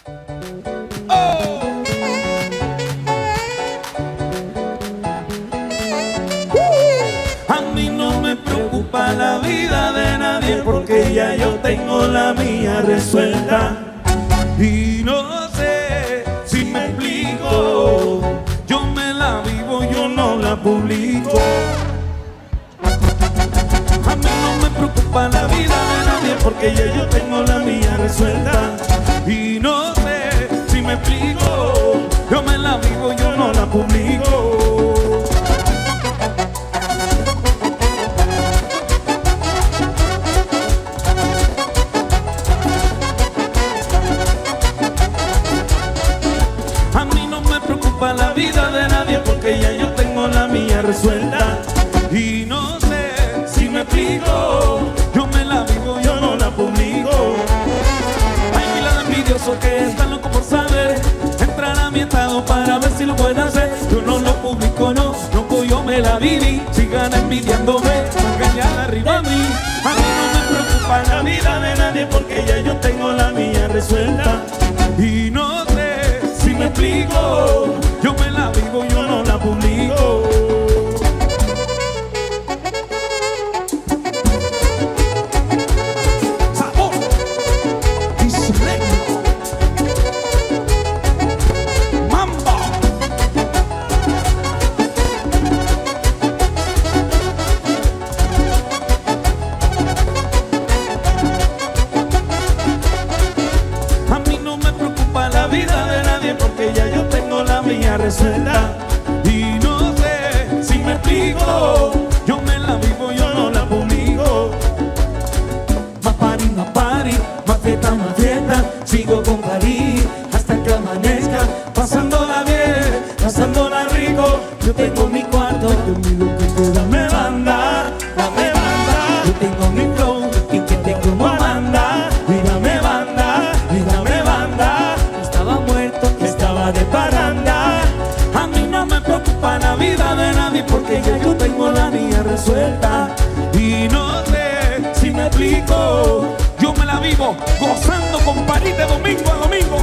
Oh. A mí no me preocupa la vida de nadie porque ya yo tengo la mía resuelta. Y no sé si me explico, yo me la vivo, yo no la publico. A mí no me preocupa la vida de nadie porque ya yo tengo la mía resuelta. Y no sé si me explico, yo me la vivo, yo no la publico. A mí no me preocupa la vida de nadie porque ya yo tengo la mía resuelta. Y no sé si me explico, yo me la vivo, yo no la publico. Hay miles de envidiosos que están locos por saber entrar a mi estado para ver si lo pueden hacer. Yo no lo publico, no, loco, yo me la viví. Sigan envidiándome, engañar arriba a mí. A mí no me preocupa la vida de nadie porque ya yo tengo la mía resuelta. Y no sé si me explico, yo me la vivo, yo no la publico. Sabor y selecto Mambo. A mí no me preocupa la vida de nadie porque ya yo tengo la mía resuelta. Y no sé si me explico, yo me la vivo, yo no la publico. Más party, más fiesta, sigo con París hasta que amanezca, pasándola bien, pasándola rico. Yo tengo mi cuarto, yo mi loquito, dame banda, dame banda. Yo tengo mi flow, y que te como Amanda. Y dame banda, y dame banda. Estaba muerto, estaba de parranda. A mí no me preocupa la vida de nadie porque ya yo tengo la mía resuelta. Y no sé si me explico, yo me la vivo gozando con París de domingo a domingo.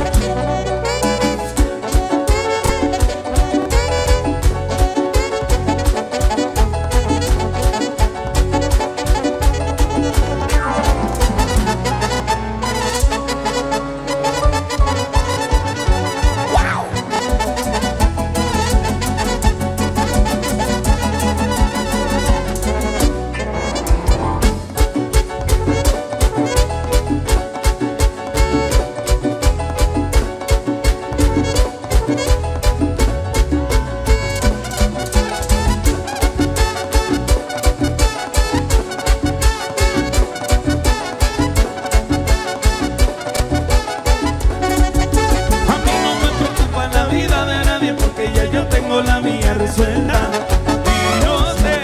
La mía resuelta. Y no sé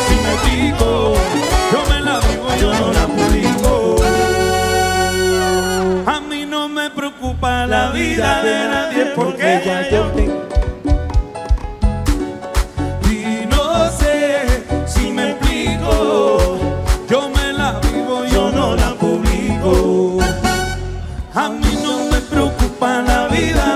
si me explico, yo me la vivo, yo no la publico. A mí no me preocupa la vida de nadie porque ya yo tengo. Y no sé si me explico, yo me la vivo, yo no la publico. A mí no me preocupa la vida